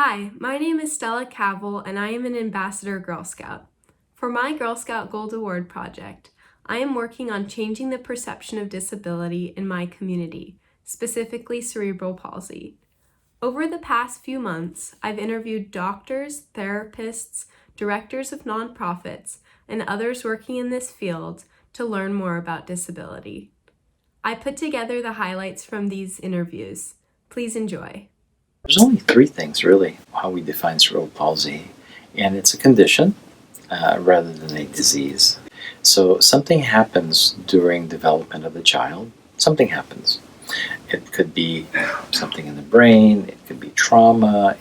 Hi, my name is Stella Cavell and I am an Ambassador Girl Scout. For my Girl Scout Gold Award project, I am working on changing the perception of disability in my community, specifically cerebral palsy. Over the past few months, I've interviewed doctors, therapists, directors of nonprofits, and others working in this field to learn more about disability. I put together the highlights from these interviews. Please enjoy. There's only three things really how we define cerebral palsy, and it's a condition rather than a disease. So something happens during development of the child. Something happens. It could be something in the brain. It could be trauma.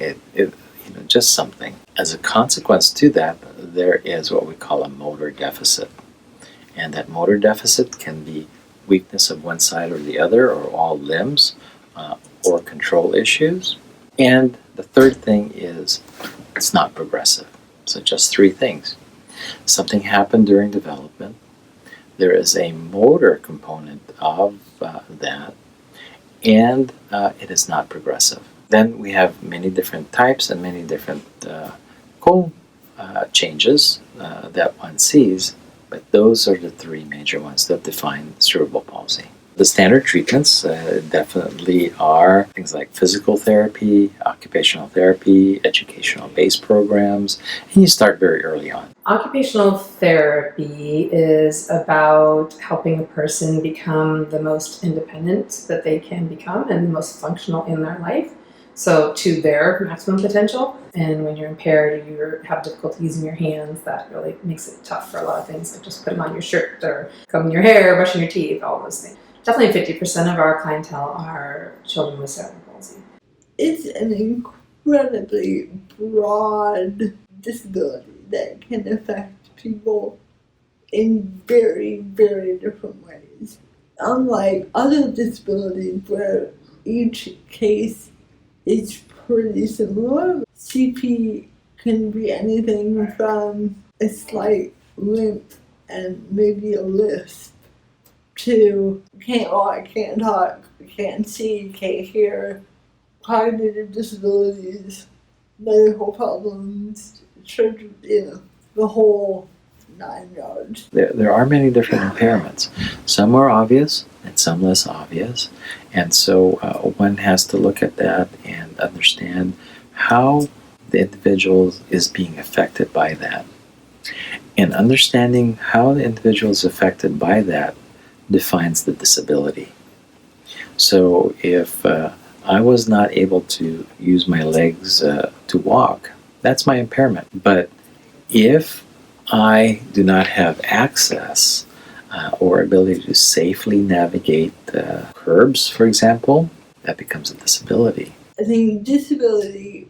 Just something. As a consequence to that, there is what we call a motor deficit, and that motor deficit can be weakness of one side or the other, or all limbs, or control issues. And the third thing is it's not progressive. So just three things. Something happened during development. There is a motor component of that, and it is not progressive. Then we have many different types and many different changes that one sees, but those are the three major ones that define cerebral palsy. The standard treatments definitely are things like physical therapy, occupational therapy, educational-based programs, and you start very early on. Occupational therapy is about helping a person become the most independent that they can become and the most functional in their life, so to their maximum potential. And when you're impaired, you have difficulty using your hands, that really makes it tough for a lot of things, like just putting on your shirt or combing your hair, brushing your teeth, all those things. Definitely 50% of our clientele are children with cerebral palsy. It's an incredibly broad disability that can affect people in very, very different ways. Unlike other disabilities where each case is pretty similar, CP can be anything from a slight limp and maybe a lisp to can't walk, can't talk, can't see, can't hear, cognitive disabilities, medical problems, the whole 9 yards. There are many different impairments. Some are obvious and some less obvious, and so one has to look at that and understand how the individual is being affected by that. And understanding how the individual is affected by that defines the disability. So if I was not able to use my legs to walk, that's my impairment. But if I do not have access or ability to safely navigate curbs, for example, that becomes a disability. I think disability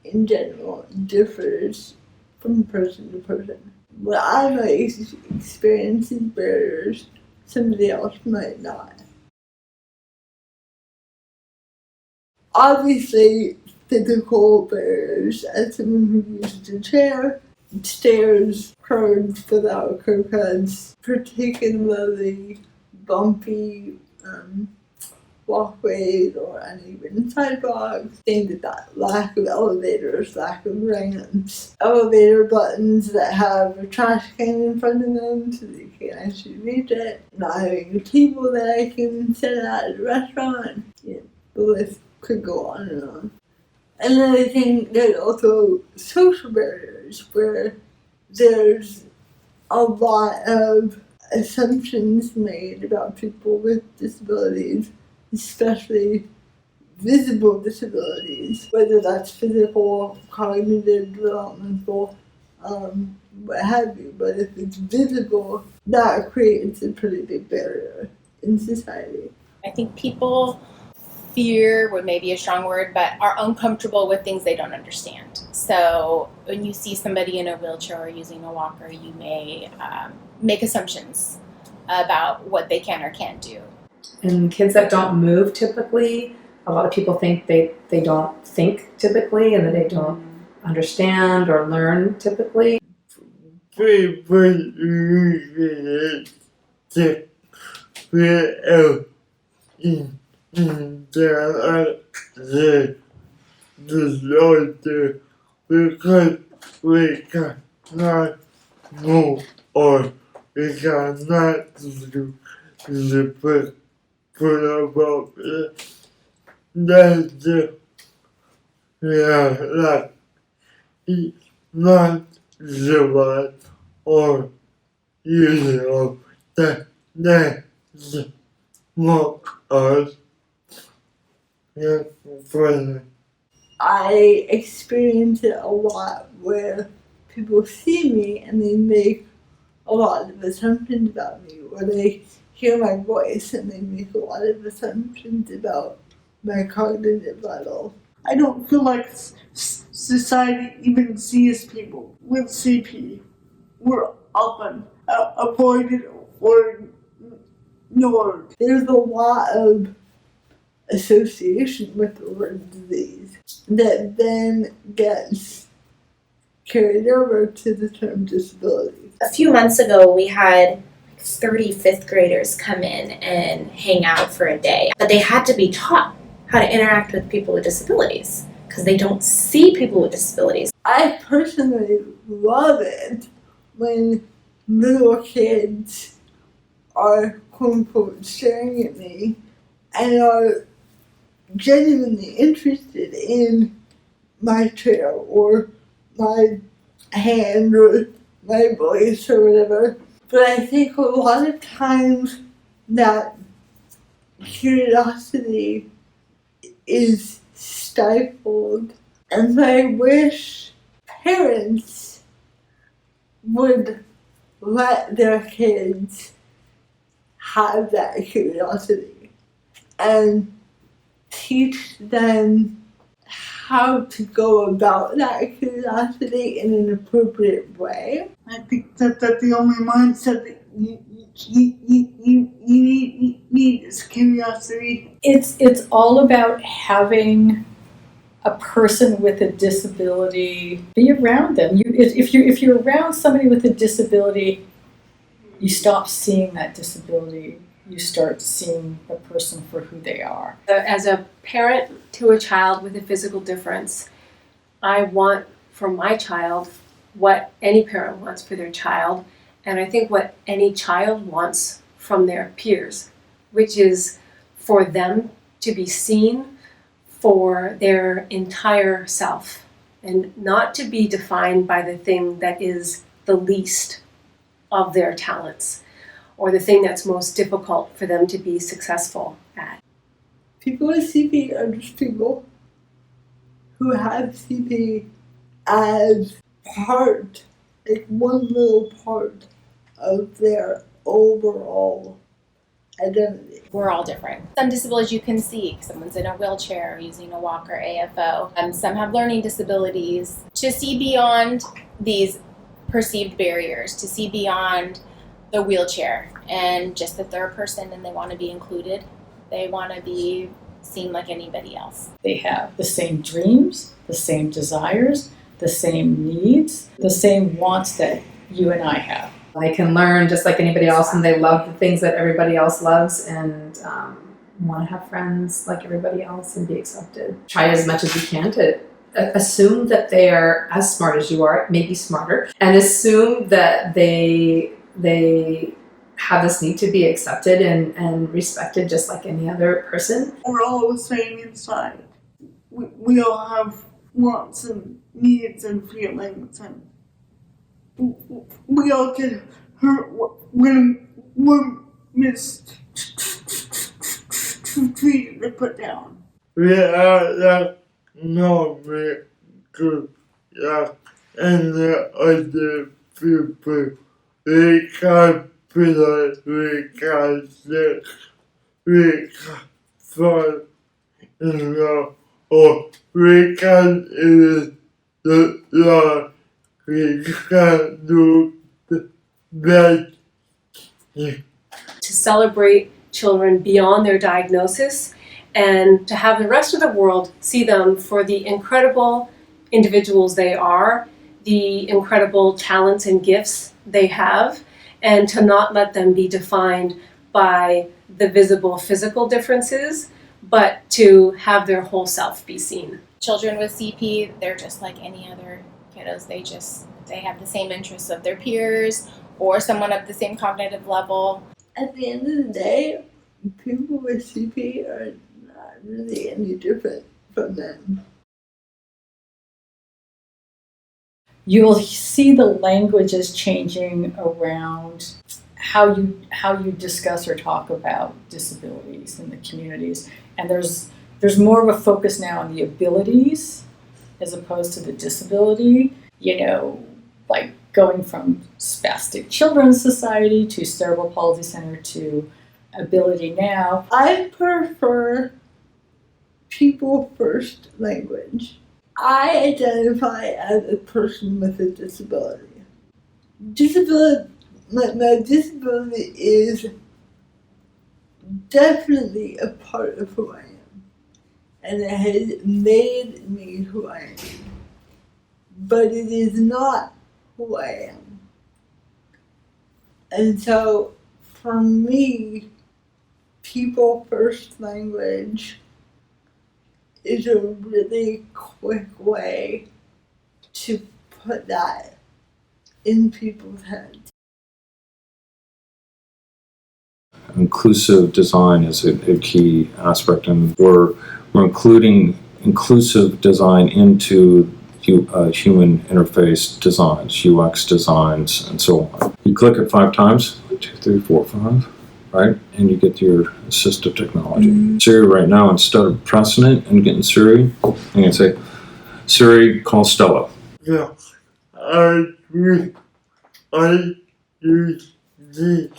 in general differs from person to person. What I might experience as barriers, somebody else might not. Obviously, physical barriers, as someone who uses a chair, stairs, curbs without curb cuts, particularly bumpy walkways or uneven sidewalks, things like that, lack of elevators, lack of ramps, elevator buttons that have a trash can in front of them so that you can actually reach it, not having a table that I can sit at a restaurant. Yeah, the list could go on and on. And then I think there's also social barriers where there's a lot of assumptions made about people with disabilities, especially visible disabilities, whether that's physical, cognitive, developmental, what have you. But if it's visible, that creates a pretty big barrier in society. I think people fear would maybe a strong word, but are uncomfortable with things they don't understand. So when you see somebody in a wheelchair or using a walker, you may make assumptions about what they can or can't do. And kids that don't move typically, a lot of people think they don't think typically and that they don't understand or learn typically. disorder because we cannot move or we cannot do the put about it. That's the like it's not the or usual that's what us for I experience it a lot where people see me and they make a lot of assumptions about me, or they hear my voice and they make a lot of assumptions about my cognitive level. I don't feel like society even sees people with CP. We're often avoided or ignored. There's a lot of association with the word disease that then gets carried over to the term disability. A few months ago, we had 30 fifth graders come in and hang out for a day, but they had to be taught how to interact with people with disabilities because they don't see people with disabilities. I personally love it when little kids are quote unquote staring at me and are genuinely interested in my chair or my hand or my voice or whatever. But I think a lot of times that curiosity is stifled, and I wish parents would let their kids have that curiosity and teach them how to go about that curiosity in an appropriate way. I think that that's the only mindset that you need is curiosity. It's all about having a person with a disability be around them. If you're around somebody with a disability, you stop seeing that disability. You start seeing the person for who they are. As a parent to a child with a physical difference, I want for my child what any parent wants for their child, and I think what any child wants from their peers, which is for them to be seen for their entire self and not to be defined by the thing that is the least of their talents or the thing that's most difficult for them to be successful at. People with CP are just people who have CP as part, like one little part of their overall identity. We're all different. Some disabilities you can see. Someone's in a wheelchair using a walker, AFO. Some have learning disabilities. To see beyond these perceived barriers, to see beyond the wheelchair and just that they're a person and they want to be included. They want to be seen like anybody else. They have the same dreams, the same desires, the same needs, the same wants that you and I have. They can learn just like anybody else, and they love the things that everybody else loves, and want to have friends like everybody else and be accepted. Try as much as you can to assume that they are as smart as you are, maybe smarter, and assume that they have this need to be accepted and respected just like any other person. We're all the same inside. We all have wants and needs and feelings, and we all get hurt when we're mistreated or put down. we are like no good and the other people. We can't feel like we can't sit, we can't fall in love, or we can't even look like we can't do the best. To celebrate children beyond their diagnosis and to have the rest of the world see them for the incredible individuals they are, the incredible talents and gifts they have, and to not let them be defined by the visible physical differences, but to have their whole self be seen. children with CP, they're just like any other kiddos. They have the same interests of their peers or someone of the same cognitive level. At the end of the day, people with CP are not really any different from them. You'll see the language is changing around how you discuss or talk about disabilities in the communities, and there's more of a focus now on the abilities as opposed to the disability. Like going from Spastic Children's Society to Cerebral Palsy Center to Ability Now. I prefer people first language. I identify as a person with a disability. My disability is definitely a part of who I am, and it has made me who I am. But it is not who I am. And so, for me, people first language is a really quick way to put that in people's heads. Inclusive design is a key aspect, and we're including inclusive design into human interface designs, UX designs, and so on. You click it 5 times, 1, 2, 3, 4, 5, right? And you get your assistive technology. Siri right now, instead of pressing it and getting Siri, I'm going to say, Siri, call Stella. Yeah, I use the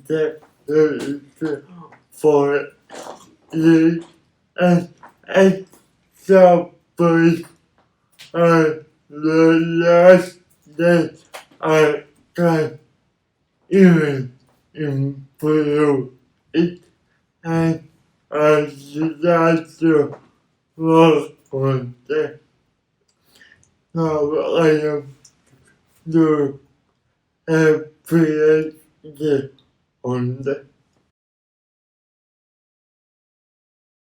definition for it. And examples are the last that I can even improve it, and I start to work on that. Now I am doing a PhD on that.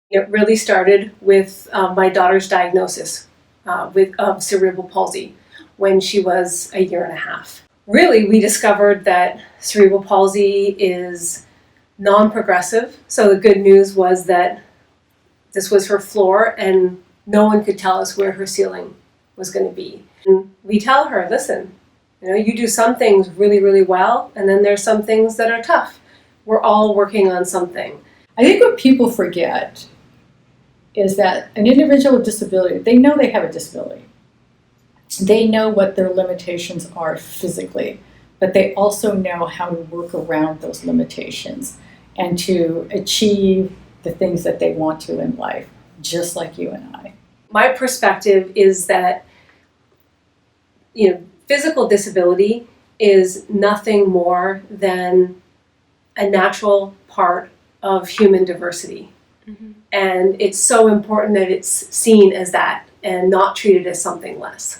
It really started with my daughter's diagnosis of cerebral palsy when she was 1.5 years. Really, we discovered that cerebral palsy is non-progressive. So the good news was that this was her floor and no one could tell us where her ceiling was going to be. And we tell her, listen, you do some things really, really well, and then there's some things that are tough. We're all working on something. I think what people forget is that an individual with disability, they know they have a disability. They know what their limitations are physically, but they also know how to work around those limitations and to achieve the things that they want to in life, just like you and I. My perspective is that, physical disability is nothing more than a natural part of human diversity. And it's so important that it's seen as that and not treated as something less.